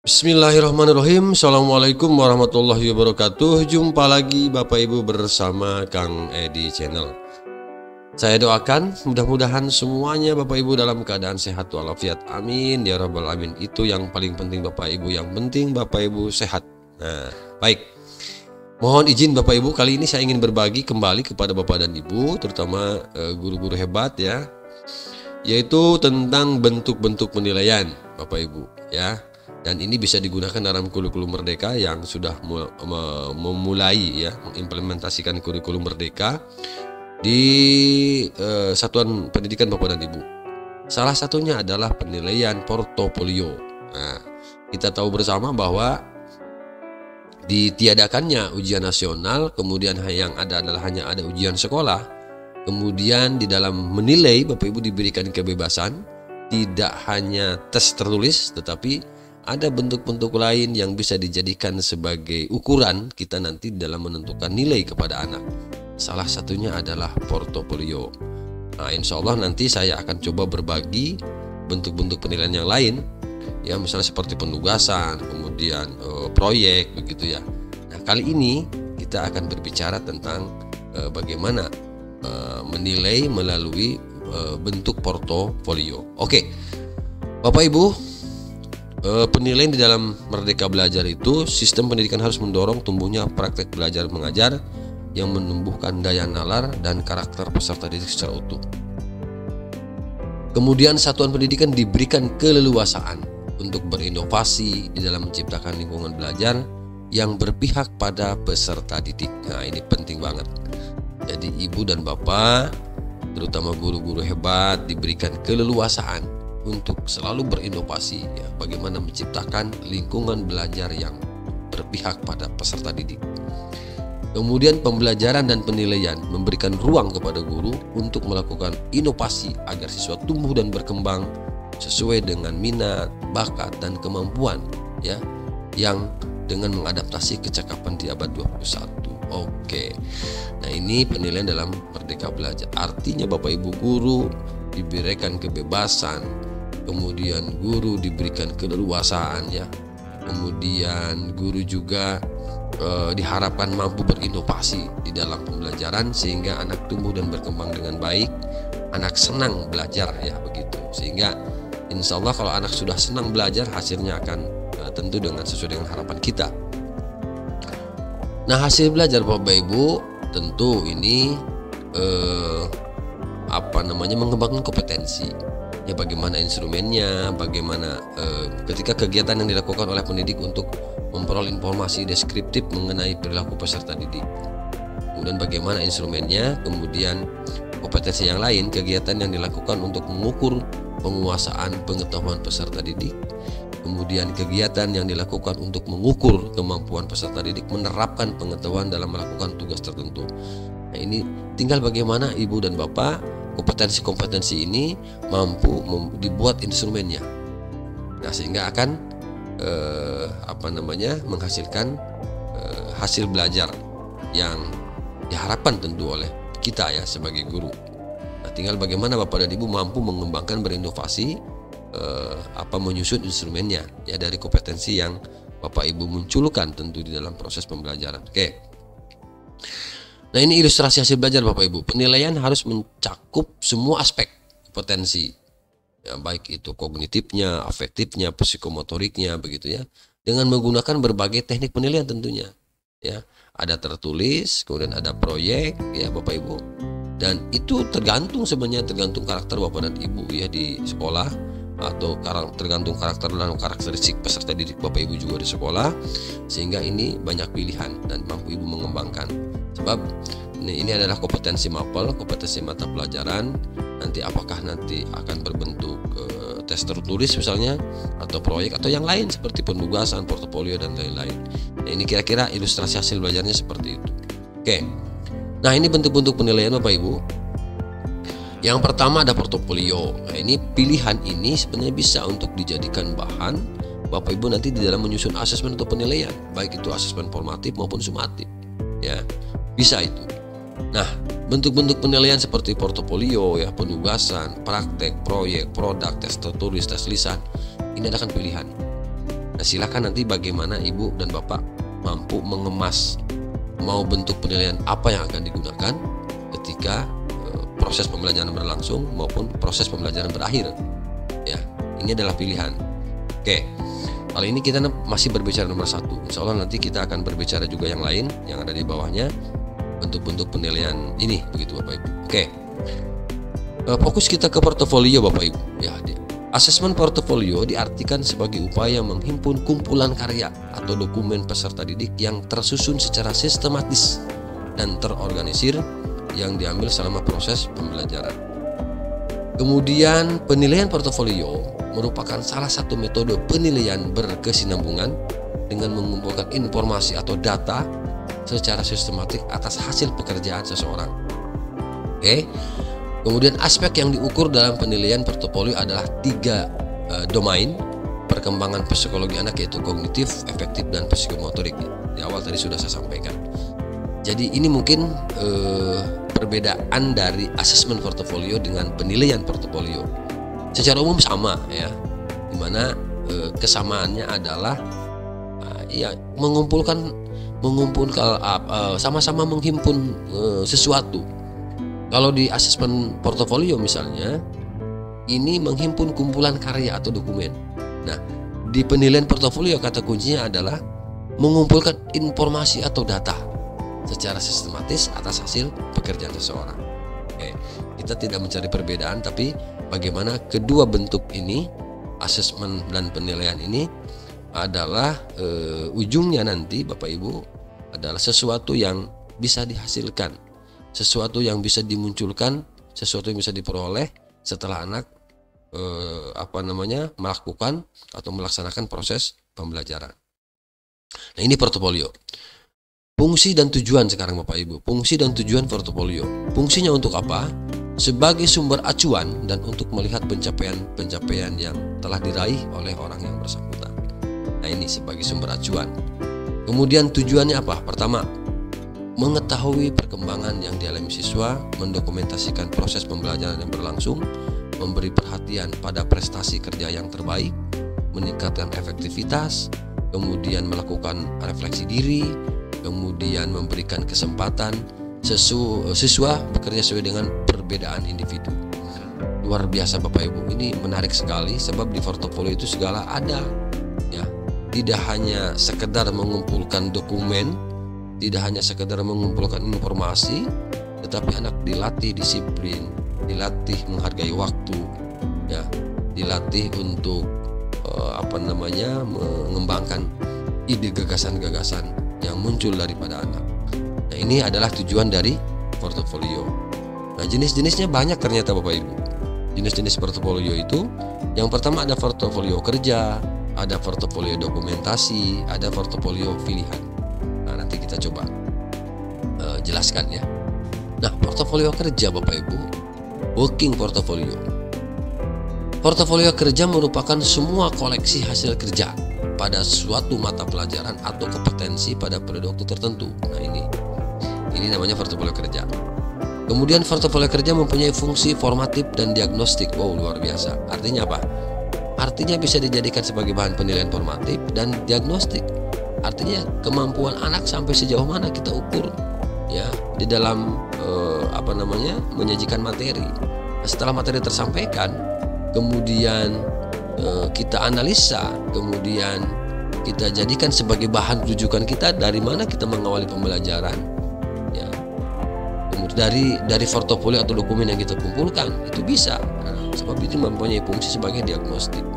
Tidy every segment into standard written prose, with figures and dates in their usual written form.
Bismillahirrahmanirrahim. Assalamualaikum warahmatullahi wabarakatuh. Jumpa lagi Bapak Ibu bersama Kang Edi Channel. Saya doakan mudah-mudahan semuanya Bapak Ibu dalam keadaan sehat walafiat. Amin ya rabbal alamin. Itu yang paling penting Bapak Ibu. Yang penting Bapak Ibu sehat. Nah, baik. Mohon izin Bapak Ibu, kali ini saya ingin berbagi kembali kepada Bapak dan Ibu, terutama guru-guru hebat ya, yaitu tentang bentuk-bentuk penilaian Bapak Ibu ya. Dan ini bisa digunakan dalam kurikulum Merdeka yang sudah memulai ya mengimplementasikan kurikulum Merdeka di satuan pendidikan Bapak dan Ibu. Salah satunya adalah penilaian portofolio. Nah, kita tahu bersama bahwa ditiadakannya ujian nasional, kemudian yang ada adalah hanya ada ujian sekolah. Kemudian di dalam menilai Bapak Ibu diberikan kebebasan, tidak hanya tes tertulis tetapi ada bentuk-bentuk lain yang bisa dijadikan sebagai ukuran kita nanti dalam menentukan nilai kepada anak. Salah satunya adalah portofolio. Nah, insya Allah nanti saya akan coba berbagi bentuk-bentuk penilaian yang lain, ya misalnya seperti penugasan, kemudian proyek, begitu ya. Nah, kali ini kita akan berbicara tentang bagaimana menilai melalui bentuk portofolio. Oke, Bapak Ibu. Penilaian di dalam Merdeka Belajar itu, sistem pendidikan harus mendorong tumbuhnya praktek belajar mengajar yang menumbuhkan daya nalar dan karakter peserta didik secara utuh. Kemudian satuan pendidikan diberikan keleluasaan untuk berinovasi di dalam menciptakan lingkungan belajar yang berpihak pada peserta didik. Nah, ini penting banget. Jadi ibu dan bapak, terutama guru-guru hebat, diberikan keleluasaan untuk selalu berinovasi ya, bagaimana menciptakan lingkungan belajar yang berpihak pada peserta didik. Kemudian pembelajaran dan penilaian memberikan ruang kepada guru untuk melakukan inovasi agar siswa tumbuh dan berkembang sesuai dengan minat, bakat dan kemampuan ya, yang dengan mengadaptasi kecakapan di abad 21. Oke. Nah, ini penilaian dalam Merdeka Belajar. Artinya Bapak Ibu guru diberikan kebebasan, kemudian guru diberikan keleluasaan ya, kemudian guru juga diharapkan mampu berinovasi di dalam pembelajaran sehingga anak tumbuh dan berkembang dengan baik, anak senang belajar ya begitu. Sehingga insya Allah kalau anak sudah senang belajar, hasilnya akan tentu dengan sesuai dengan harapan kita. Nah, hasil belajar Bapak Ibu tentu ini mengembangkan kompetensi ya, bagaimana instrumennya, bagaimana ketika kegiatan yang dilakukan oleh pendidik untuk memperoleh informasi deskriptif mengenai perilaku peserta didik, kemudian bagaimana instrumennya, kemudian kompetensi yang lain, kegiatan yang dilakukan untuk mengukur penguasaan pengetahuan peserta didik, kemudian kegiatan yang dilakukan untuk mengukur kemampuan peserta didik menerapkan pengetahuan dalam melakukan tugas tertentu. Nah, ini tinggal bagaimana ibu dan bapak kompetensi-kompetensi ini mampu dibuat instrumennya. Nah, sehingga akan menghasilkan hasil belajar yang diharapkan tentu oleh kita ya sebagai guru. Nah, tinggal bagaimana bapak dan ibu mampu mengembangkan, berinovasi, menyusun instrumennya ya dari kompetensi yang bapak ibu munculkan tentu di dalam proses pembelajaran. Oke. Nah, ini ilustrasi hasil belajar Bapak Ibu. Penilaian harus mencakup semua aspek kompetensi ya, baik itu kognitifnya, afektifnya, psikomotoriknya begitu ya, dengan menggunakan berbagai teknik penilaian tentunya ya. Ada tertulis, kemudian ada proyek ya Bapak Ibu. Dan itu tergantung karakter Bapak dan Ibu ya di sekolah, atau tergantung karakter dan karakteristik peserta didik Bapak Ibu juga di sekolah, sehingga ini banyak pilihan dan mampu Ibu mengembangkan. Sebab ini adalah kompetensi mapel, kompetensi mata pelajaran. Nanti apakah nanti akan berbentuk tes tertulis misalnya, atau proyek, atau yang lain seperti penugasan, portofolio dan lain-lain. Nah, ini kira-kira ilustrasi hasil belajarnya seperti itu. Oke. Nah, ini bentuk-bentuk penilaian Bapak Ibu. Yang pertama ada portofolio. Nah, ini pilihan ini sebenarnya bisa untuk dijadikan bahan Bapak Ibu nanti di dalam menyusun asesmen atau penilaian, baik itu asesmen formatif maupun sumatif. Ya, bisa itu. Nah, bentuk-bentuk penilaian seperti portofolio ya, penugasan, praktek, proyek, produk, tes tertulis, tes lisan, ini adalah pilihan. Nah, silakan nanti bagaimana Ibu dan Bapak mampu mengemas mau bentuk penilaian apa yang akan digunakan ketika proses pembelajaran berlangsung maupun proses pembelajaran berakhir. Ya, ini adalah pilihan. Oke, kali ini kita masih berbicara nomor 1. Insya Allah nanti kita akan berbicara juga yang lain yang ada di bawahnya, bentuk-bentuk penilaian ini, begitu Bapak Ibu. Oke, fokus kita ke portofolio Bapak Ibu. Ya, asesmen portofolio diartikan sebagai upaya menghimpun kumpulan karya atau dokumen peserta didik yang tersusun secara sistematis dan terorganisir yang diambil selama proses pembelajaran. Kemudian penilaian portofolio merupakan salah satu metode penilaian berkesinambungan dengan mengumpulkan informasi atau data secara sistematik atas hasil pekerjaan seseorang. Oke. Kemudian aspek yang diukur dalam penilaian portofolio adalah 3 domain perkembangan psikologi anak, yaitu kognitif, efektif, dan psikomotorik. Di awal tadi sudah saya sampaikan. Jadi ini mungkin perbedaan dari asesmen portofolio dengan penilaian portofolio. Secara umum sama ya, dimana kesamaannya adalah ya mengumpulkan sama-sama menghimpun sesuatu. Kalau di asesmen portofolio misalnya, ini menghimpun kumpulan karya atau dokumen. Nah, di penilaian portofolio kata kuncinya adalah mengumpulkan informasi atau data secara sistematis atas hasil pekerjaan seseorang. Oke, kita tidak mencari perbedaan, tapi bagaimana kedua bentuk ini, asesmen dan penilaian ini adalah ujungnya nanti Bapak Ibu adalah sesuatu yang bisa dihasilkan, sesuatu yang bisa dimunculkan, sesuatu yang bisa diperoleh setelah anak melakukan atau melaksanakan proses pembelajaran. Nah, ini portofolio. Fungsi dan tujuan sekarang Bapak Ibu. Fungsi dan tujuan portofolio. Fungsinya untuk apa? Sebagai sumber acuan dan untuk melihat pencapaian yang telah diraih oleh orang yang bersangkutan. Nah, ini sebagai sumber acuan. Kemudian tujuannya apa? Pertama, mengetahui perkembangan yang dialami siswa, mendokumentasikan proses pembelajaran yang berlangsung, memberi perhatian pada prestasi kerja yang terbaik, meningkatkan efektivitas, kemudian melakukan refleksi diri, kemudian memberikan kesempatan siswa bekerja sesuai dengan perbedaan individu. Luar biasa Bapak Ibu, ini menarik sekali sebab di portofolio itu segala ada ya. Tidak hanya sekedar mengumpulkan dokumen, tidak hanya sekedar mengumpulkan informasi, tetapi anak dilatih disiplin, dilatih menghargai waktu ya, dilatih untuk mengembangkan ide gagasan-gagasan yang muncul daripada anak. Nah, ini adalah tujuan dari portofolio. Nah, jenis-jenisnya banyak ternyata Bapak Ibu. Jenis-jenis portofolio itu, yang pertama ada portofolio kerja, ada portofolio dokumentasi, ada portofolio pilihan. Nah, nanti kita coba jelaskan ya. Nah, portofolio kerja Bapak Ibu, working portfolio. Portofolio kerja merupakan semua koleksi hasil kerja pada suatu mata pelajaran atau kompetensi pada periode waktu tertentu. Nah, ini namanya portofolio kerja. Kemudian portofolio kerja mempunyai fungsi formatif dan diagnostik. Wow, luar biasa. Artinya apa? Artinya bisa dijadikan sebagai bahan penilaian formatif dan diagnostik. Artinya kemampuan anak sampai sejauh mana kita ukur ya di dalam menyajikan materi. Nah, setelah materi tersampaikan, kemudian kita analisa, kemudian kita jadikan sebagai bahan rujukan kita dari mana kita mengawali pembelajaran ya. Kemudian dari portofolio atau dokumen yang kita kumpulkan itu bisa. Nah, sebab itu mempunyai fungsi sebagai diagnostik.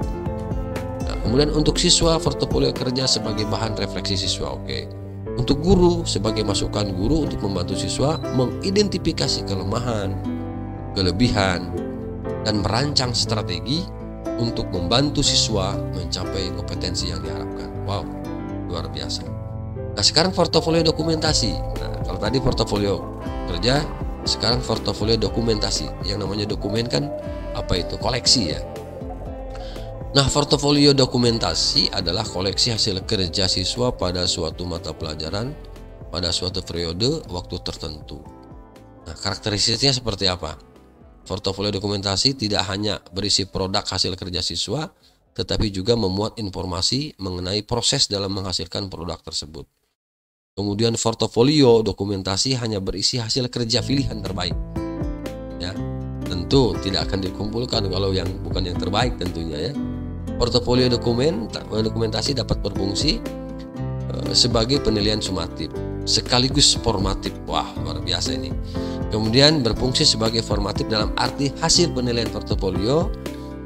Nah, kemudian untuk siswa, portofolio kerja sebagai bahan refleksi siswa. Oke. Untuk guru sebagai masukan guru untuk membantu siswa mengidentifikasi kelemahan, kelebihan, dan merancang strategi untuk membantu siswa mencapai kompetensi yang diharapkan. Wow, luar biasa. Nah, sekarang portofolio dokumentasi. Nah, kalau tadi portofolio kerja, sekarang portofolio dokumentasi. Yang namanya dokumen kan apa itu? Koleksi ya. Nah, portofolio dokumentasi adalah koleksi hasil kerja siswa pada suatu mata pelajaran pada suatu periode waktu tertentu. Nah, karakteristiknya seperti apa? Portofolio dokumentasi tidak hanya berisi produk hasil kerja siswa, tetapi juga memuat informasi mengenai proses dalam menghasilkan produk tersebut. Kemudian portofolio dokumentasi hanya berisi hasil kerja pilihan terbaik. Ya, tentu tidak akan dikumpulkan kalau yang bukan yang terbaik tentunya ya. Portofolio dokumentasi dapat berfungsi sebagai penilaian sumatif sekaligus formatif. Wah, luar biasa ini. Kemudian berfungsi sebagai formatif dalam arti hasil penilaian portofolio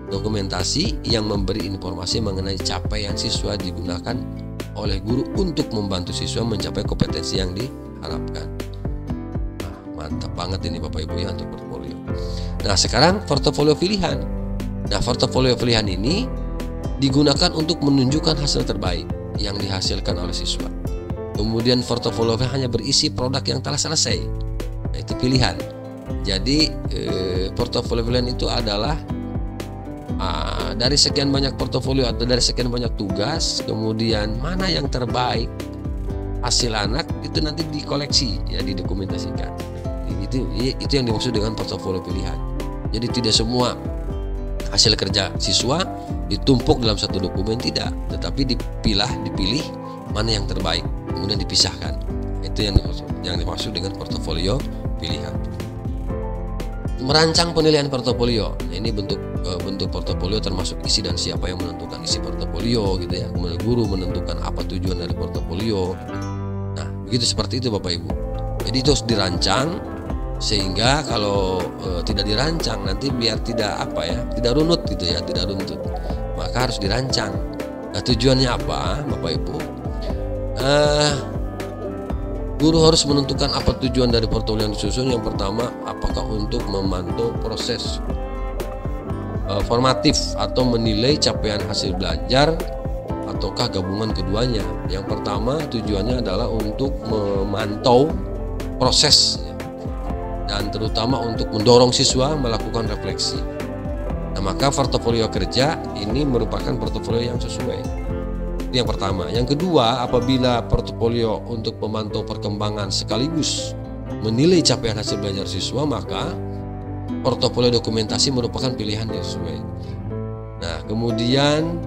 dokumentasi yang memberi informasi mengenai capaian siswa digunakan oleh guru untuk membantu siswa mencapai kompetensi yang diharapkan. Nah, mantap banget ini Bapak Ibu ya untuk portofolio. Nah, sekarang portofolio pilihan. Nah, portofolio pilihan ini digunakan untuk menunjukkan hasil terbaik yang dihasilkan oleh siswa. Kemudian portofolio hanya berisi produk yang telah selesai. Nah, itu pilihan. Jadi portofolio pilihan itu adalah dari sekian banyak portofolio atau dari sekian banyak tugas, kemudian mana yang terbaik hasil anak itu nanti dikoleksi ya, didokumentasikan. Itu yang dimaksud dengan portofolio pilihan. Jadi tidak semua hasil kerja siswa ditumpuk dalam satu dokumen, tidak, tetapi dipilih mana yang terbaik, kemudian dipisahkan. Itu yang dimaksud dengan portofolio pilihan. Merancang penilaian portofolio. Nah, ini bentuk portofolio termasuk isi dan siapa yang menentukan isi portofolio gitu ya. Kemudian guru menentukan apa tujuan dari portofolio. Nah, begitu seperti itu Bapak Ibu. Jadi itu harus dirancang sehingga kalau tidak dirancang nanti biar tidak runut gitu ya, tidak runtut. Maka harus dirancang. Nah, tujuannya apa Bapak Ibu? Guru harus menentukan apa tujuan dari portofolio yang disusun. Yang pertama, apakah untuk memantau proses formatif atau menilai capaian hasil belajar, ataukah gabungan keduanya. Yang pertama tujuannya adalah untuk memantau proses dan terutama untuk mendorong siswa melakukan refleksi. Nah, maka portofolio kerja ini merupakan portofolio yang sesuai. Itu yang pertama. Yang kedua, apabila portofolio untuk memantau perkembangan sekaligus menilai capaian hasil belajar siswa, maka portofolio dokumentasi merupakan pilihan yang sesuai. Nah, kemudian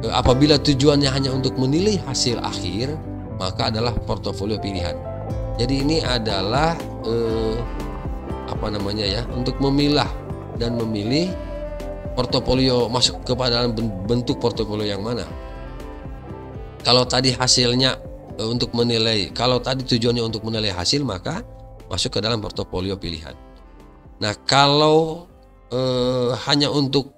apabila tujuannya hanya untuk menilai hasil akhir, maka adalah portofolio pilihan. Jadi ini adalah untuk memilah dan memilih portofolio masuk kepada dalam bentuk portofolio yang mana. Kalau tadi hasilnya untuk menilai, kalau tadi tujuannya untuk menilai hasil, maka masuk ke dalam portofolio pilihan. Nah, kalau hanya untuk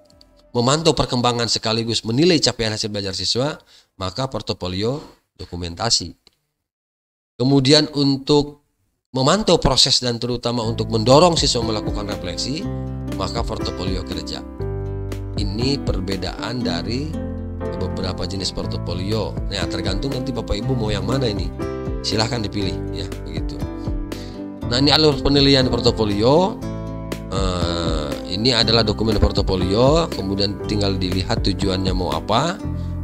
memantau perkembangan sekaligus menilai capaian hasil belajar siswa, maka portofolio dokumentasi. Kemudian untuk memantau proses dan terutama untuk mendorong siswa melakukan refleksi, maka portofolio kerja. Ini perbedaan dari beberapa jenis portofolio. Nah, tergantung nanti Bapak Ibu mau yang mana ini. Silahkan dipilih ya, begitu. Nah, ini alur penilaian portofolio. Ini adalah dokumen portofolio, kemudian tinggal dilihat tujuannya mau apa.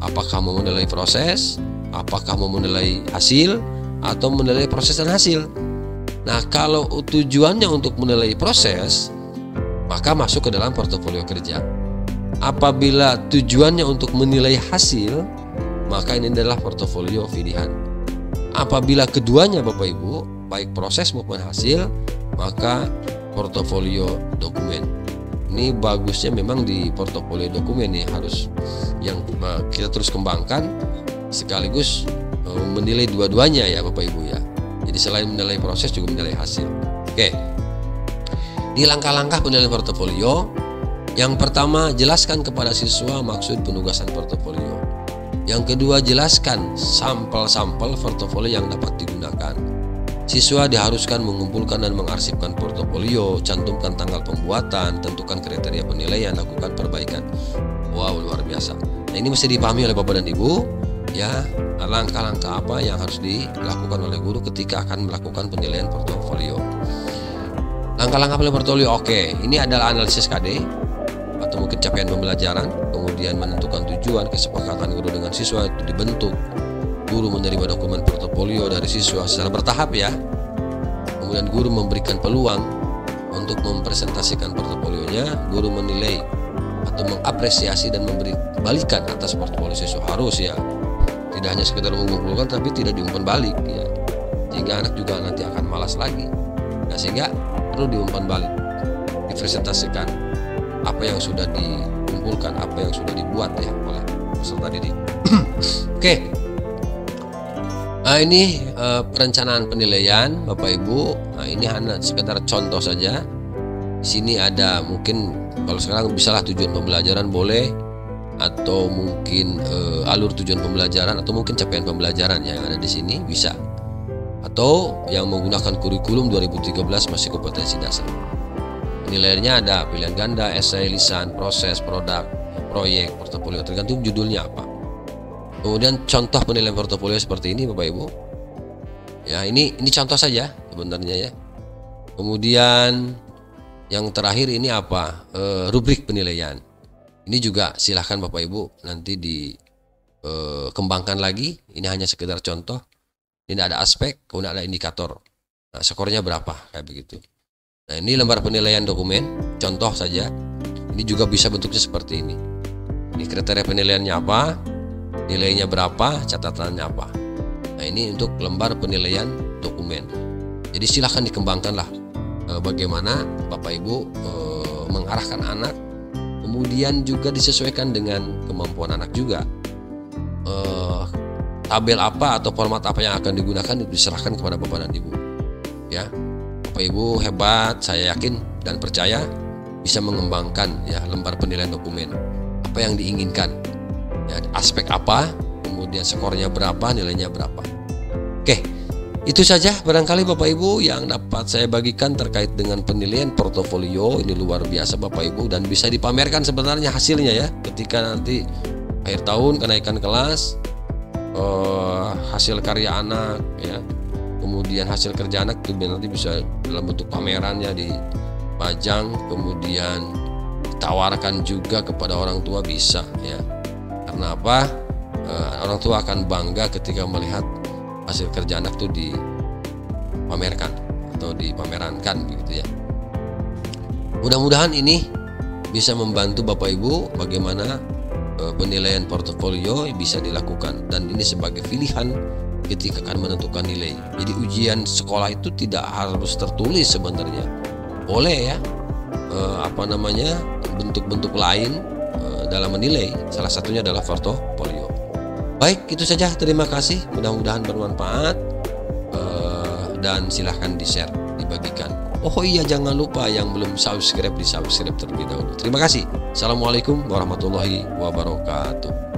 Apakah mau menilai proses, apakah mau menilai hasil, atau menilai proses dan hasil. Nah, kalau tujuannya untuk menilai proses, maka masuk ke dalam portofolio kerja. Apabila tujuannya untuk menilai hasil, maka ini adalah portofolio pilihan. Apabila keduanya Bapak Ibu, baik proses maupun hasil, maka portofolio dokumen. Ini bagusnya memang di portofolio dokumen nih, harus yang kita terus kembangkan sekaligus menilai dua-duanya ya Bapak Ibu ya. Jadi selain menilai proses juga menilai hasil. Oke. Di langkah-langkah penilaian portofolio, yang pertama, jelaskan kepada siswa maksud penugasan portofolio. Yang kedua, jelaskan sampel-sampel portofolio yang dapat digunakan. Siswa diharuskan mengumpulkan dan mengarsipkan portofolio, cantumkan tanggal pembuatan, tentukan kriteria penilaian, lakukan perbaikan. Wow, luar biasa. Nah, ini mesti dipahami oleh Bapak dan Ibu ya, langkah-langkah apa yang harus dilakukan oleh guru ketika akan melakukan penilaian portofolio. Langkah-langkah penilaian portofolio, oke, ini adalah analisis KD atau mungkin capaian pembelajaran, kemudian menentukan tujuan, kesepakatan guru dengan siswa itu dibentuk. Guru menerima dokumen portofolio dari siswa secara bertahap ya. Kemudian guru memberikan peluang untuk mempresentasikan portofolionya. Guru menilai atau mengapresiasi dan memberi balikan atas portofolio siswa. Harus ya, tidak hanya sekedar mengumpulkan tapi tidak diumpan balik ya, sehingga anak juga nanti akan malas lagi. Nah, sehingga perlu diumpan balik, dipresentasikan apa yang sudah dikumpulkan, apa yang sudah dibuat ya oleh peserta didik. Oke. Nah, ini perencanaan penilaian Bapak Ibu. Nah, ini hanya sekedar contoh saja. Di sini ada mungkin kalau sekarang bisalah tujuan pembelajaran boleh, atau mungkin alur tujuan pembelajaran, atau mungkin capaian pembelajaran yang ada di sini bisa. Atau yang menggunakan kurikulum 2013 masih kompetensi dasar. Penilaiannya ada pilihan ganda, esai, lisan, proses, produk, proyek, portofolio, tergantung judulnya apa. Kemudian contoh penilaian portofolio seperti ini Bapak Ibu. Ya, ini contoh saja sebenarnya ya. Kemudian yang terakhir ini apa? Rubrik penilaian. Ini juga silahkan Bapak Ibu nanti dikembangkan lagi. Ini hanya sekedar contoh. Ini ada aspek, kemudian ada indikator. Nah, skornya berapa kayak begitu. Nah, ini lembar penilaian dokumen, contoh saja. Ini juga bisa bentuknya seperti ini. Ini kriteria penilaiannya apa? Nilainya berapa, catatannya apa. Nah, ini untuk lembar penilaian dokumen. Jadi silahkan dikembangkanlah bagaimana Bapak Ibu mengarahkan anak, kemudian juga disesuaikan dengan kemampuan anak juga. Tabel apa atau format apa yang akan digunakan diserahkan kepada Bapak dan Ibu. Ya, Bapak Ibu hebat, saya yakin dan percaya bisa mengembangkan ya lembar penilaian dokumen. Apa yang diinginkan. Ya, aspek apa, kemudian skornya berapa, nilainya berapa. Oke, itu saja barangkali Bapak Ibu yang dapat saya bagikan terkait dengan penilaian portofolio. Ini luar biasa Bapak Ibu, dan bisa dipamerkan sebenarnya hasilnya ya, ketika nanti akhir tahun kenaikan kelas, hasil karya anak ya, kemudian hasil kerja anak itu nanti bisa dalam bentuk pamerannya dipajang, kemudian ditawarkan juga kepada orang tua bisa ya. Karena apa? Orang tua akan bangga ketika melihat hasil kerja anak itu dipamerkan atau dipamerankan begitu ya. Mudah-mudahan ini bisa membantu Bapak Ibu bagaimana penilaian portofolio bisa dilakukan, dan ini sebagai pilihan ketika akan menentukan nilai. Jadi ujian sekolah itu tidak harus tertulis sebenarnya. Boleh ya bentuk-bentuk lain dalam menilai, salah satunya adalah portofolio. Baik, itu saja, terima kasih, mudah-mudahan bermanfaat, dan silahkan di-share, dibagikan. Oh iya, jangan lupa yang belum subscribe di subscribe terlebih dahulu. Terima kasih. Assalamualaikum warahmatullahi wabarakatuh.